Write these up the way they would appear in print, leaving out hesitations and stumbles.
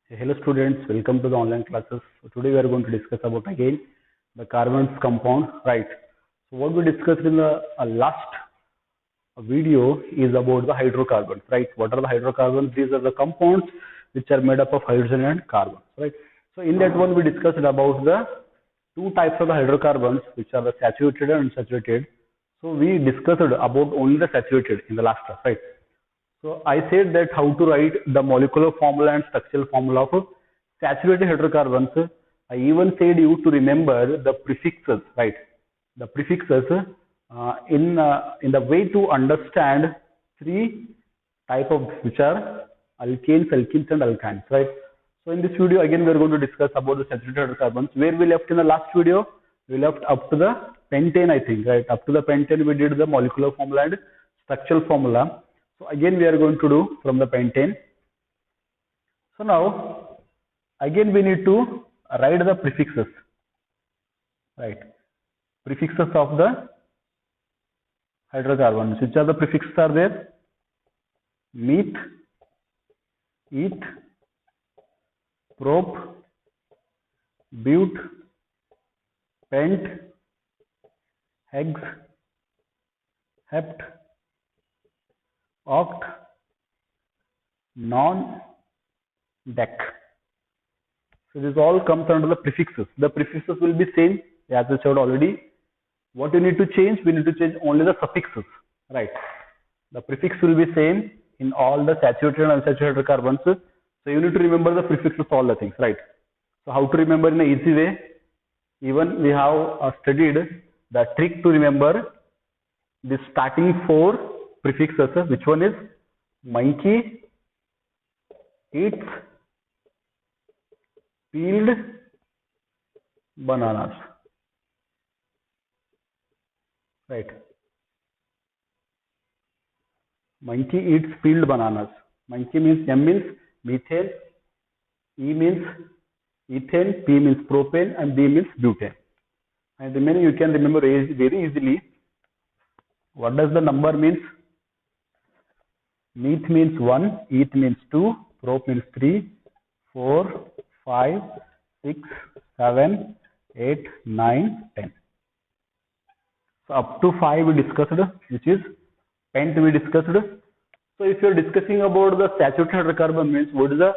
Hello students, welcome to the online classes. So today we are going to discuss about again the carbons compound, right? So what we discussed in the last video is about the hydrocarbons, right? What are the hydrocarbons? These are the compounds which are made up of hydrogen and carbon, right? So in that one we discussed about the two types of the hydrocarbons which are the saturated and unsaturated. So we discussed about only the saturated in the last class, right? So I said that how to write the molecular formula and structural formula of saturated hydrocarbons. I even said you to remember the prefixes, right? The prefixes in the way to understand three type of which are alkanes, alkenes, and alkynes, right? So in this video again we are going to discuss about the saturated hydrocarbons. Where we left in the last video, we left up to the pentane, I think, right? Up to the pentane we did the molecular formula and structural formula. So again we are going to do from the pentane. So now again we need to write the prefixes, right? Prefixes of the hydrocarbons. Which are the prefixes are there? Meth, eth, prop, but, pent, hex, hept, oct, non, dec. So this all comes under the prefixes. The prefixes will be same as I said already. What you need to change? We need to change only the suffixes, right? The prefix will be same in all the saturated and unsaturated hydrocarbons. So you need to remember the prefixes, all the things, right? So how to remember in an easy way? Even we have studied the trick to remember the starting four prefixes. Which one is monkey, eats, peeled, bananas, right? Monkey eats peeled bananas. Monkey means M means methane, E means ethane, P means propane, and B means butane. And remaining you can remember very easily. What does the number means? Meth means 1, eth means 2, prop means 3, 4, 5, 6, 7, 8, 9, 10. So up to 5 we discussed, which is pent we discussed. So if you are discussing about the saturated hydrocarbon means what is the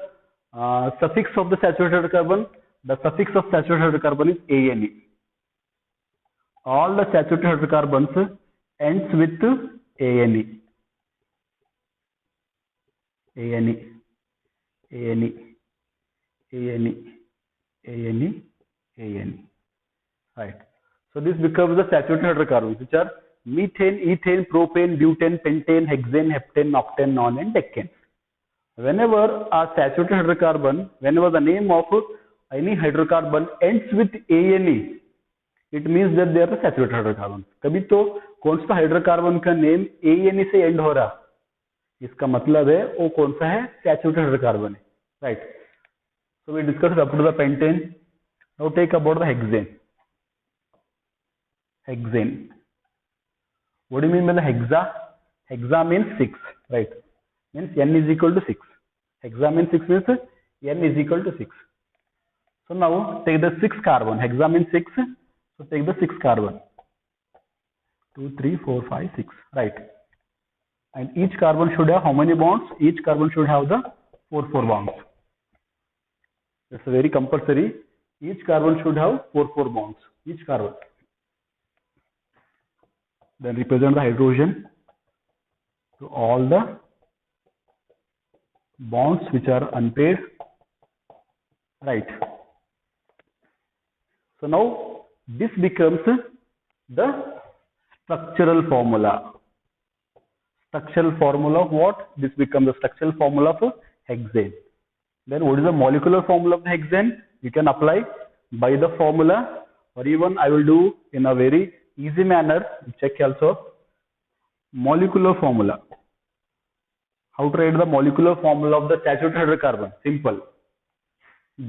suffix of the saturated hydrocarbon? The suffix of saturated hydrocarbon is ANE. All the saturated hydrocarbons ends with ANE. ANE, ANE, ANE, ANE, ANE. Right. So this becomes the saturated hydrocarbons, which are methane, ethane, propane, butane, pentane, hexane, heptane, octane, non, and decane. Whenever a saturated hydrocarbon, whenever the name of any hydrocarbon ends with ANE, it means that they are the saturated hydrocarbons. कभी तो कौन सा hydrocarbon का name ANE से and हो रहा, इसका मतलब है वो कौन सा है? सैचुरेटेड हाइड्रोकार्बन है, right? So we discussed up to the pentane. Now take about the hexane. Hexane. What do you mean by the hexa? Hexa means 6, right? Means n is equal to 6. Hexa means 6 means n is equal to 6. So now take the 6 carbon. Hexa means 6. So take the 6 carbon. 2, 3, 4, 5, 6. Right. And each carbon should have how many bonds? Each carbon should have the 4 bonds. It's very compulsory. Each carbon should have 4 bonds. Each carbon. Then represent the hydrogen to all the bonds which are unpaired, right? So now this becomes the structural formula. Structural formula of what? This becomes the structural formula of hexane. Then what is the molecular formula of the hexane? You can apply by the formula, or even I will do in a very easy manner. Check also molecular formula. How to write the molecular formula of the saturated hydrocarbon? Simple.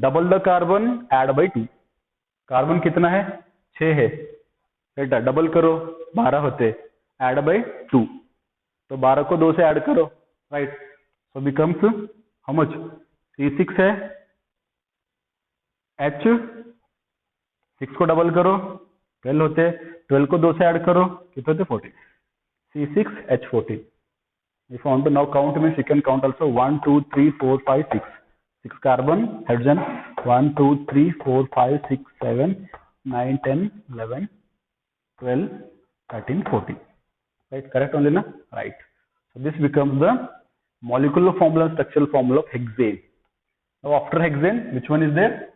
Double the carbon, add by 2. Carbon कितना है? 6 है, बेटा double करो 12 होते, add by 2. तो 12 को 2 से add करो, right? So becomes how much? C6 है, H 6 को डबल करो 12 होते, 12 को 2 से ऐड करो कितने होते 14, C6H14. If you want to now count means you can count also 1 2 3 4 5 6 carbon hydrogen 1 2 3 4 5 6 7 9 10 11 12 13 14, right? Correct only na? Right. So this becomes the molecular formula and structural formula of hexane. Now after hexane, which one is there?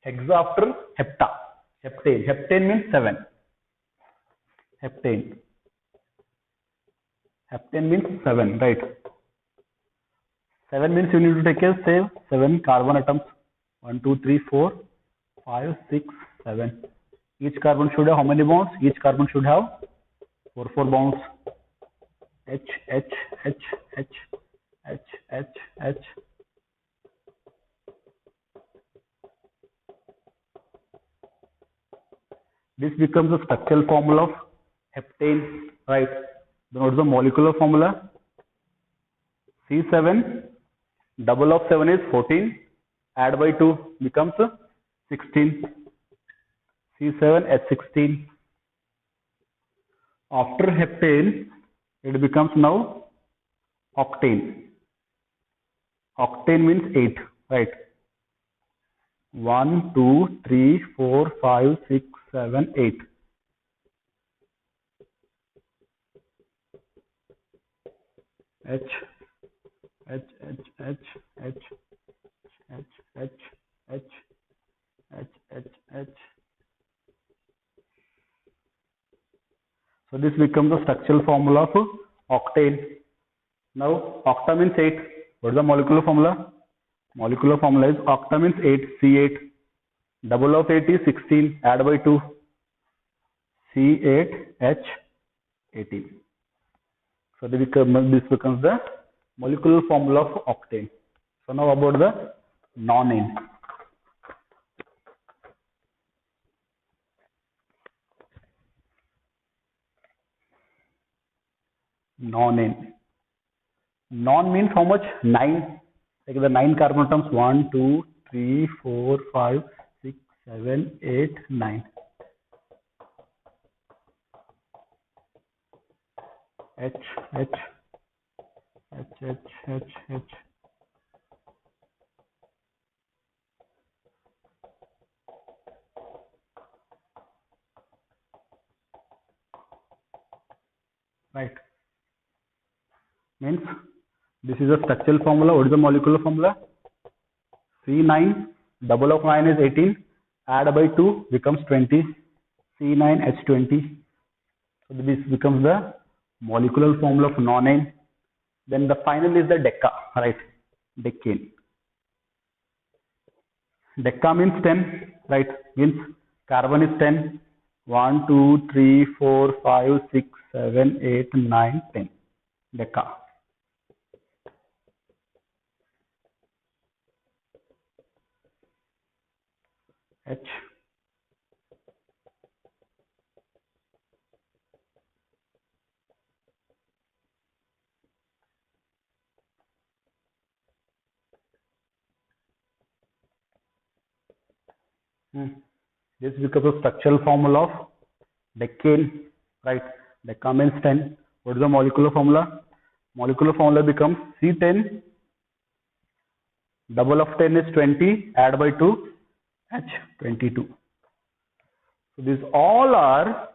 Hexa after hepta. Heptane. Heptane means 7. Heptane. Heptane means 7, right? 7 means you need to take a say 7 carbon atoms. 1 2 3 4 5 6 7. Each carbon should have how many bonds? Each carbon should have 4 bonds. H H H H H H H. This becomes the structural formula of heptane, right? Then what is the molecular formula? C7, double of 7 is 14, add by 2 becomes 16. C7H16. After heptane, it becomes now octane. Octane means 8, right? 1 2 3 4 5 6 7 8. H H H H H H H H H H H. So this becomes the structural formula of octane. Now octa means 8. What is the molecular formula? Molecular formula is octa means 8, C8. Double of 8 is 16, add by 2, C8H18. So this becomes the molecular formula of octane. So now about the nonane. Nonane. Non means how much? 9. Take the 9 carbon atoms. 1 2 3 4 5 6 7 8 9. H H H H H H. Right. Means this is a structural formula. What is the molecular formula? C9, double of 9 is 18, add by 2 becomes 20, C9H20. So this becomes the molecular formula of nonane. Then the final is the deca, right? Decane. Deca means 10, right? Means carbon is 10. 1 2 3 4 5 6 7 8 9 10. Deca. H. This becomes a structural formula of decane, right? Deca means 10. What is the molecular formula? Molecular formula becomes C10, double of 10 is 20, add by 2, H22. So these all are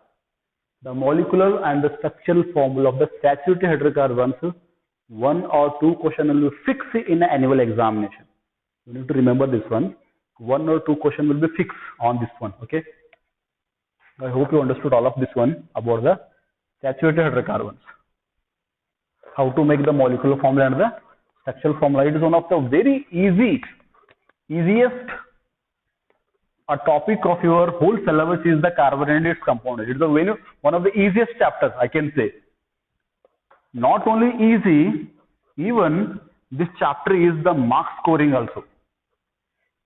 the molecular and the structural formula of the saturated hydrocarbons. 1 or 2 question will be fixed in an annual examination. You need to remember this one. 1 or 2 question will be fixed on this one. Okay. I hope you understood all of this one about the saturated hydrocarbons. How to make the molecular formula and the structural formula. It is one of the very easiest a topic of your whole syllabus is the carbon and its compound. It is one of the easiest chapters, I can say. Not only easy, even this chapter is the mark scoring also.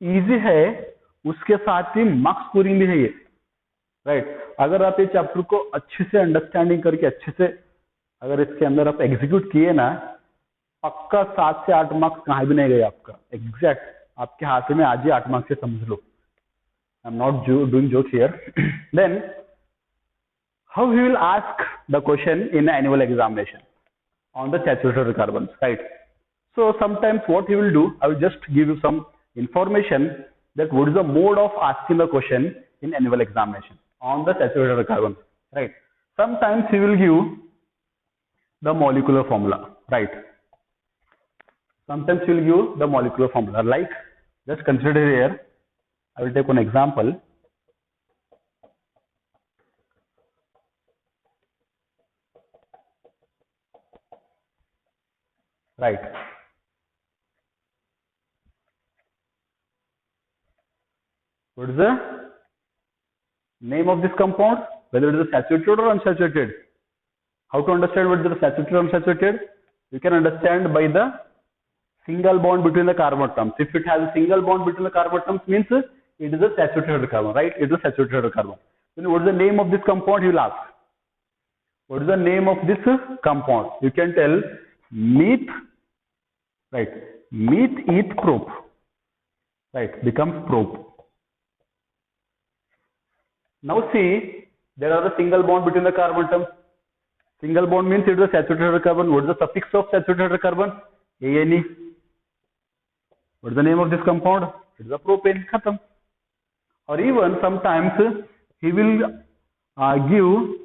Easy है, उसके साथ ही mark scoring भी है ये, right? अगर आप ये chapter को अच्छे से अंडरस्टैंडिंग करके अच्छे से अगर इसके अंदर आप एग्जीक्यूट किए ना, पक्का 7 से 8 मार्क्स कहीं भी नहीं गए आपका. एग्जैक्ट आपके हाथ में आज ही 8 मार्क्स से समझ लो. I'm not doing jokes here. Then, how he will ask the question in annual examination on the saturated hydrocarbons, right? So sometimes what he will do, I will just give you some information that what is the mode of asking the question in annual examination on the saturated hydrocarbons, right? Sometimes he will give the molecular formula, right? Sometimes he will give the molecular formula, like just consider here, I will take one example. Right. What is the name of this compound? Whether it is saturated or unsaturated. How to understand whether it is saturated or unsaturated? You can understand by the single bond between the carbon atoms. If it has a single bond between the carbon atoms, means it is a saturated hydrocarbon, right? It is a saturated hydrocarbon. Then what is the name of this compound? You will ask. What is the name of this compound? You can tell meth, right? Meth eth prop, right? Becomes prop. Now see, there are the single bond between the carbon atoms. Single bond means it is a saturated hydrocarbon. What is the suffix of saturated hydrocarbon? ANE. What is the name of this compound? It is a propane. Khatam. Or even sometimes he will give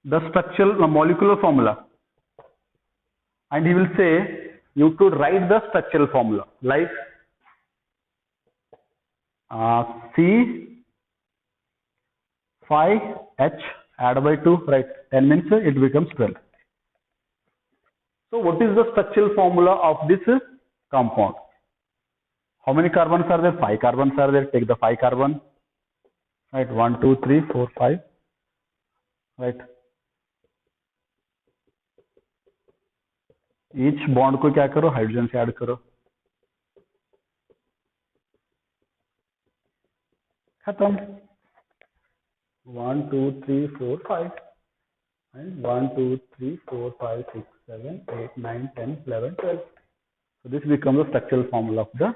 the structural molecular formula, and he will say you have to write the structural formula like C5H add by 2, right? 10 means it becomes 12. So what is the structural formula of this compound? How many carbons are there? 5 carbons are there. Take the 5 carbon, right? 1, 2, 3, 4, 5, right? Each bond को क्या करो? Hydrogen से add करो. खत्म. 1, 2, 3, 4, 5. And 1, 2, 3, 4, 5, 6, 7, 8, 9, 10, 11, 12. So this becomes the structural formula of the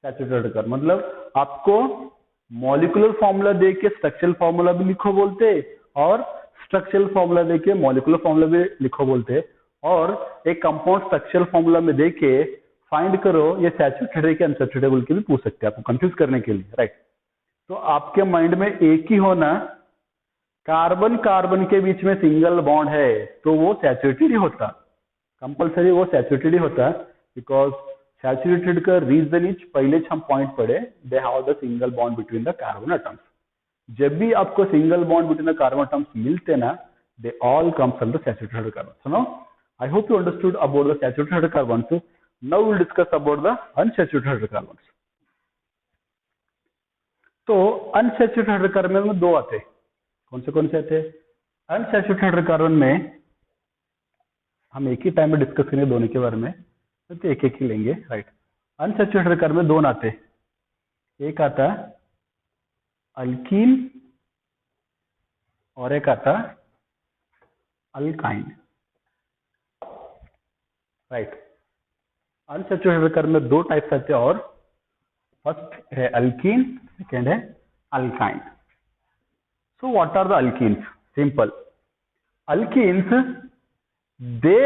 saturated hydrocarbon. मतलब आपको molecular formula देके structural formula भी लिखो बोलते और स्ट्रक्चरल फॉर्मूला देके मॉलिकुलर फॉर्मूला भी लिखो बोलते और एक कंपाउंड स्ट्रक्चरल फॉर्मूला में देके फाइंड करो ये सैचुरेटेड है कि अनसैचुरेटेड बोल के भी पूछ सकते हैं आपको कंफ्यूज करने के लिए, राइट? तो आपके माइंड में एक ही होना, कार्बन कार्बन के बीच में सिंगल बॉन्ड है तो वो सैचुरेटेड ही होता, कंपल्सरी वो सैचुरेटेड ही होता, बिकॉज सैचुरेटेड का रीजन इज पहले हम पॉइंट पढ़े, they have the single bond between the carbon atoms. जब भी आपको single bond between the carbon atoms मिलते ना, they all comes from the saturated hydrocarbon. So now I hope you understood about the saturated hydrocarbons. Now will discuss about the unsaturated hydrocarbons. तो unsaturated hydrocarbon में दो आते, कौन से आते? Unsaturated hydrocarbon में हम एक ही टाइम में डिस्कस करेंगे दोनों के बारे में, तो एक एक ही लेंगे, राइट? अनसैचुरेटेड हाइड्रोकार्बन में दो आते, एक आता अल्कीन और एक आता अल्काइन, राइट? अनसैचुरेटेड हाइड्रोकार्बन में दो टाइप्स आते हैं और फर्स्ट है अल्कीन, सेकेंड है alkyne. So what are the alkenes? Simple. Alkenes, they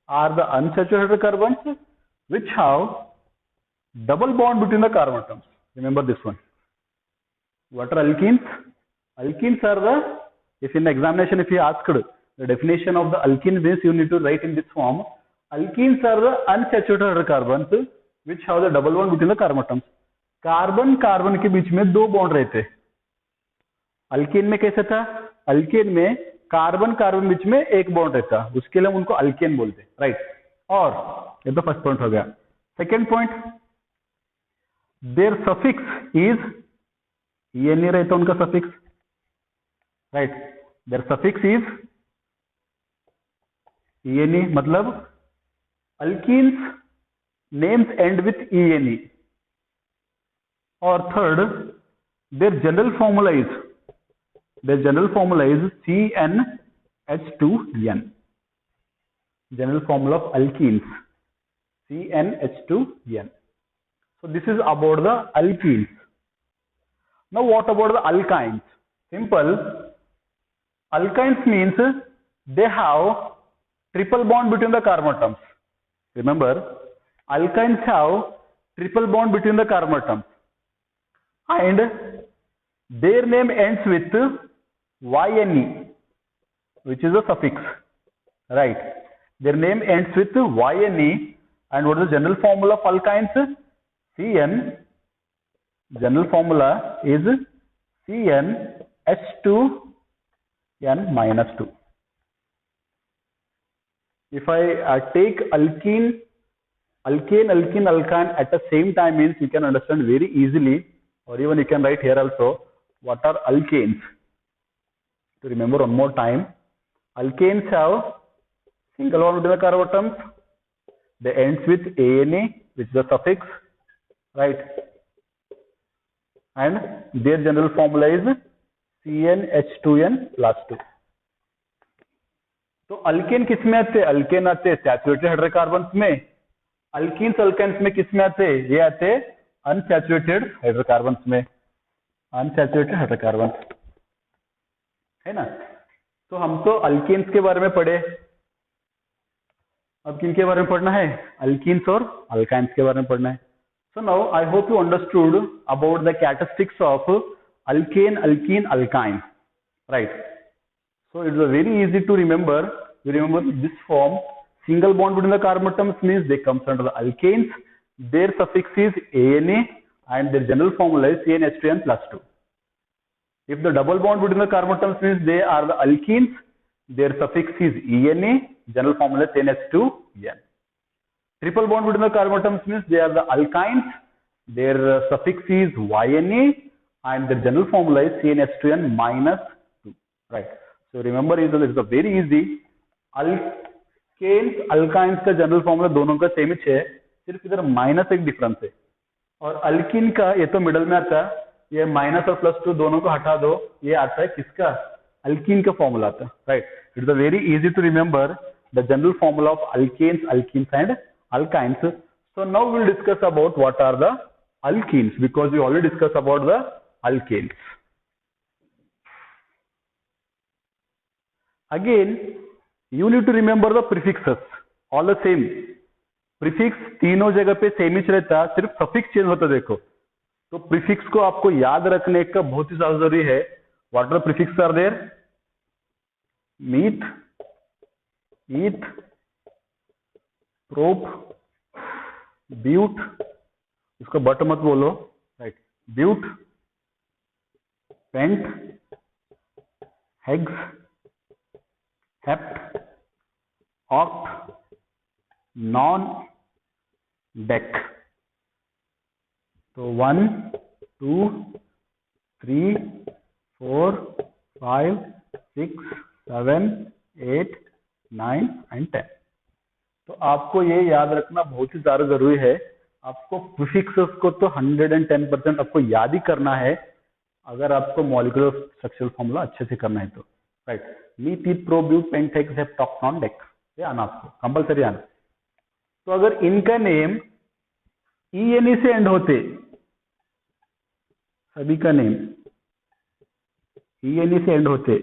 are the unsaturated hydrocarbons which have double bond between the carbon atoms. Remember this one. What are alkenes? Alkenes are the, if in the examination if you asked the definition of the alkene means you need to write in this form. Alkenes are the unsaturated hydrocarbons which have the double bond between the carbon atoms. Carbon carbon के बीच में दो bond रहते. Alkane में कैसे था? Alkane में carbon carbon बीच में एक बॉन्ड रहता, उसके लिए हम उनको अल्केन बोलते, राइट? और ये तो फर्स्ट पॉइंट हो गया. Second point, there suffix is, ये नहीं रहता उनका suffix, right? There suffix is ये नहीं, मतलब alkenes names end with E. और third, there general formula is, the general formula is CnH2n. General formula of alkenes, CnH2n. So this is about the alkenes. Now what about the alkynes? Simple. Alkynes means they have triple bond between the carbon atoms. Remember, alkynes have triple bond between the carbon atoms, and their name ends with YNE, which is a suffix, right? Their name ends with YNE, and what is the general formula of alkynes? CN. General formula is CnH2n minus 2. If I take alkene, alkyne at the same time, means you can understand very easily, or even you can write here also, what are alkanes. To remember one more time, alkanes have single bond between the carbon atoms. They ends with ANA, which is a suffix, right? And their general formula is CnH2n plus 2. तो alkane किस में आते हैं? Alkane आते हैं saturated hydrocarbons में. Alkenes alkynes में किस में आते हैं? ये आते हैं अनसैचुरेटेड हाइड्रोकार्बन्स में. अनसैचुरेटेड हाइड्रोकार्बन्स है ना. तो हम तो अल्कीन्स के बारे में पढ़े, अब किन के बारे में पढ़ना है? अल्कीन्स और अल्काइंस के बारे में पढ़ना है. So now I hope you understood about the characteristics of alkane, alkene, alkyne, right? So it's very easy to remember. You remember this form. Single bond between the carbon atoms means they come under the alkanes. Their suffix is ANA, and their general formula is CnH2n plus 2. If the double bond between the carbon atoms means they are the alkenes, their suffix is ENA, general formula is CnH2n. Triple bond between the carbon atoms means they are the alkynes, their suffix is YNA, and their general formula is CnH2n minus 2. Right. So remember, it's a very easy. Alkanes, alkynes का general formula दोनों का same ही है, सिर्फ इधर minus एक difference है. और alkyne का ये तो मिडल में आता है, ये माइनस और प्लस 2 दोनों को हटा दो, ये आता है किसका? अल्कीन का फॉर्मूला आता है. Right. It's very easy to remember the general formula of alkanes, alkenes and alkynes. So now we'll discuss about what are the alkenes, because we already discussed about the alkanes. Again, you need to remember the prefixes, all the same. Prefix तीनों जगह पे same ही रहता, सिर्फ suffix change होता. देखो, तो prefix को आपको याद रखने का बहुत ही ज्यादा जरूरी है. What are the prefixes are there? Meth, eth, prop, but, इसको बट मत बोलो, right. But, pent, hex, hept, oct, non, dec. तो 1, 2, 3, 4, 5, 6, 7, 8, 9 and 10. तो आपको ये याद रखना बहुत ही ज्यादा जरूरी है. आपको प्रीफिक्सेस को तो 110% आपको याद ही करना है, अगर आपको मॉलिक्यूलर स्ट्रक्चरल फॉर्मूला अच्छे से करना है तो. Right. Meth, eth, prop, but, pent, hex, hept, oct, non, dec, ये आना आपको कंपल्सरी आना. तो अगर इनका नेम ENE से एंड होते, सभी का नेम ENE से एंड होते,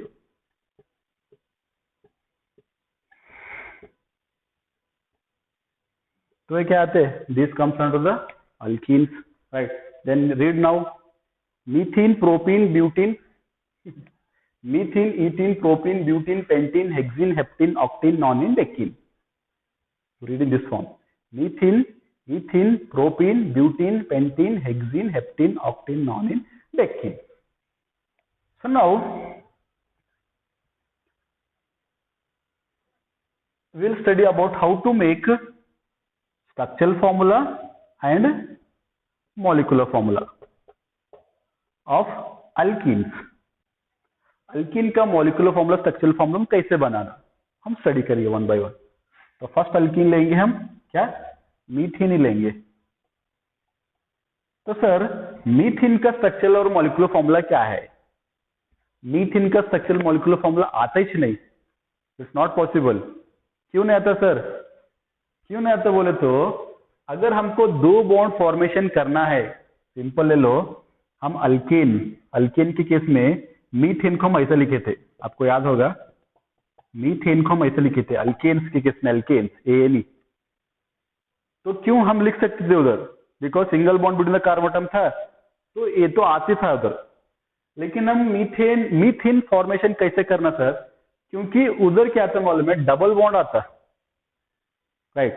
तो ये क्या आते हैं? This comes under the alkenes. Right. Then read now. Methene, propene, butene, methene, ethene, propene, butene, pentene, hexene, heptene, octene, nonene, decene. Read in this form. Methene, ethene, propene, butene, pentene, hexene, heptene, octene, nonene, decene. So now we'll study about how to make structural formula and molecular formula of alkenes. Alkyne का molecular formula, structural formula हम कैसे बनाना, हम study करेंगे one by one. तो first alkyne लेंगे हम, क्या? Methane ही लेंगे. तो सर मीथेन का स्ट्रक्चरल और मॉलिक्यूलर फॉर्मूला क्या है? मीथेन का स्ट्रक्चरल मॉलिक्यूलर फॉर्मूला आता ही नहीं. It's not possible. क्यों नहीं आता सर? क्यों नहीं आता बोले तो, अगर हमको 2 बॉन्ड फॉर्मेशन करना है, सिंपल ले लो, हम अल्केन अल्केन के केस में मीथेन को हम ऐसे लिखे थे, आपको याद होगा, मीथेन को हम ऐसे लिखे थे अल्केन्स के केस में, अल्केन्स ANE। तो क्यों हम लिख सकते थे उधर, because single bond between the carbon atom था, तो ये तो आती था उधर। लेकिन हम मीथेन फॉर्मेशन कैसे करना सर, क्योंकि उधर क्या आता मालूम है, डबल बॉन्ड आता, राइट।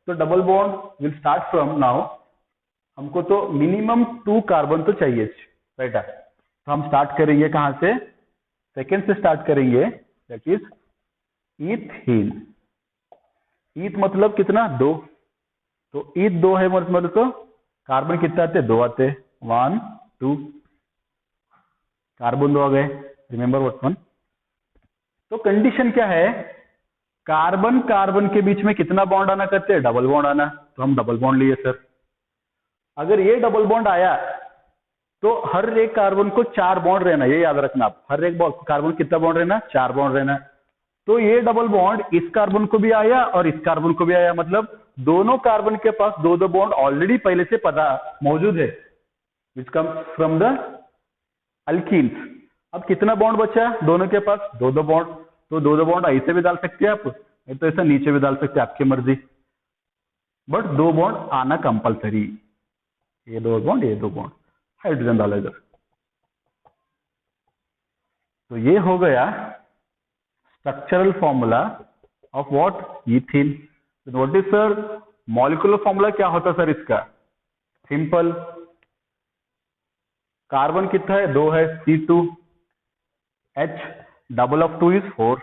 तो double bond will start from now, हमको तो मिनिमम 2 कार्बन तो चाहिए, राइट। तो हम स्टार्ट करेंगे कहां से, सेकेंड से स्टार्ट करेंगे, दैट इज ईथीन। ईथ मतलब कितना, 2। तो ईथ 2 है मतलब तो कार्बन कितना आते, 2 आते, 1 2 कार्बन 2 आ गए, रिमेंबर व्हाट वन। तो कंडीशन क्या है, कार्बन कार्बन के बीच में कितना बॉन्ड आना करते हैं, डबल बॉन्ड आना। तो हम डबल बॉन्ड लिए सर। अगर ये डबल बॉन्ड आया तो हर एक कार्बन को 4 बॉन्ड रहना, ये याद रखना आप, हर एक कार्बन कितना बॉन्ड रहना, 4 बॉन्ड रहना। तो ये डबल बॉन्ड इस कार्बन को भी आया और इस कार्बन को भी आया, मतलब दोनों कार्बन के पास 2 बॉन्ड ऑलरेडी पहले से पता मौजूद है, which comes from the alkenes. अब कितना बॉन्ड बचा दोनों के पास, 2 बॉन्ड। तो 2 बॉन्ड ऐसे भी डाल सकते हैं आप, नहीं तो ऐसा नीचे भी डाल सकते हैं, आपकी मर्जी, बट 2 बॉन्ड आना कंपलसरी। ये 2 बॉन्ड, ये 2 बॉन्ड, हाइड्रोजन डालो इधर। तो ये हो गया structural formula of what, ethene. What is sir molecular formula, क्या होता सर इसका, सिंपल, कार्बन कितना है, 2 है, C2, H double of 2 is 4,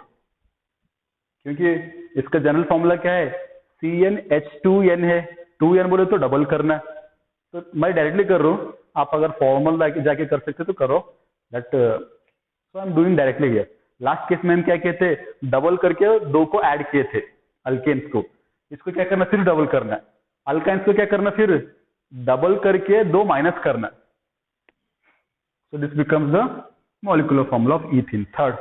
क्योंकि इसका जनरल फॉर्मूला क्या है, CnH2n है, 2n बोले तो डबल करना। तो मैं डायरेक्टली कर रहा हूं, आप अगर फॉर्मल जाके कर सकते तो करो, that so I am doing directly here. Last case में हम क्या कहते, डबल करके 2 को ऐड किए थे अल्केन्स को, इसको क्या करना, फिर डबल करना, अल्काइंस को क्या करना, फिर डबल करके 2 माइनस करना। So this becomes the molecular formula of ethene. Third,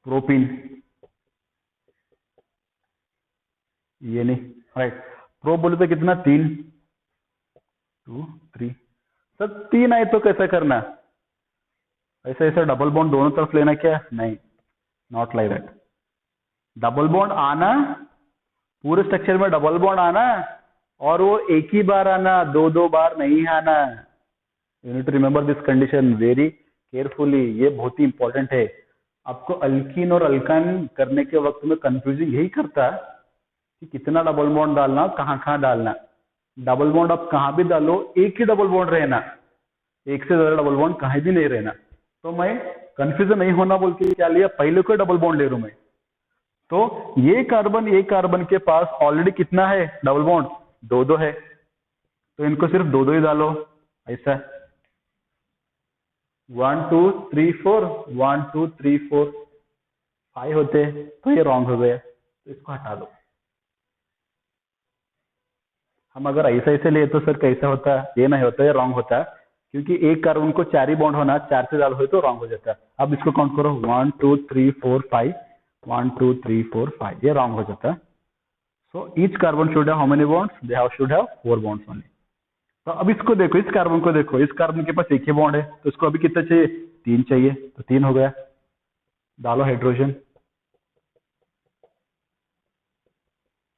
propene. ये नहीं, राइट। प्रो बोले तो कितना, 3 2 3 सर 3 आए तो कैसा करना, ऐसा ऐसा डबल बॉन्ड दोनों तरफ लेना क्या, नहीं, not like that. Double bond आना, पूरे स्ट्रक्चर में डबल बॉन्ड आना, और वो एक ही बार आना, 2 बार नहीं आना। You need to remember this condition very carefully, ये बहुत ही इंपॉर्टेंट है। आपको अल्कीन और अल्काइन करने के वक्त में कंफ्यूजिंग यही करता कि कितना डबल बॉन्ड डालना, कहाँ कहाँ डालना। डबल बॉन्ड आप कहाँ भी डालो, एक ही डबल बॉन्ड रहना, एक से ज्यादा डबल बॉन्ड कहीं भी नहीं रहना। तो मैं कंफ्यूजन नहीं होना बोल के क्या लिया, पहले को डबल बॉन्ड ले रहा हूं मैं। तो ये कार्बन के पास ऑलरेडी कितना है डबल बॉन्ड, 2 है, तो इनको सिर्फ 2 ही डालो, ऐसा 1 2 3 4 1 2 3 4 5 होते, तो ये रॉन्ग हो गया, तो इसको हटा दो। हम अगर ऐसे ऐसे ले तो सर कैसा होता, ये नहीं होता, ये रॉन्ग होता, क्योंकि एक कार्बन को 4 ही बॉन्ड होना, 4 से ज्यादा हो तो रॉन्ग हो जाता। अब इसको काउंट करो, 1 2 3 4 5 1 2 3 4 5, ये रॉन्ग हो जाता। So each carbon should have how many bonds, they should have 4 bonds only. तो अब इसको देखो, इस कार्बन को देखो, इस कार्बन के पास एक ही बॉन्ड है, तो इसको अभी कितना चाहिए, 3 चाहिए, तो 3 हो गया, डालो हाइड्रोजन,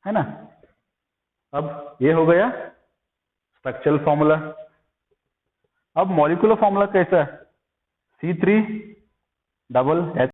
है ना। अब ये हो गया स्ट्रक्चरल फॉर्मूला। अब मॉलिक्यूलर फॉर्मूला कैसा है, C3 डबल H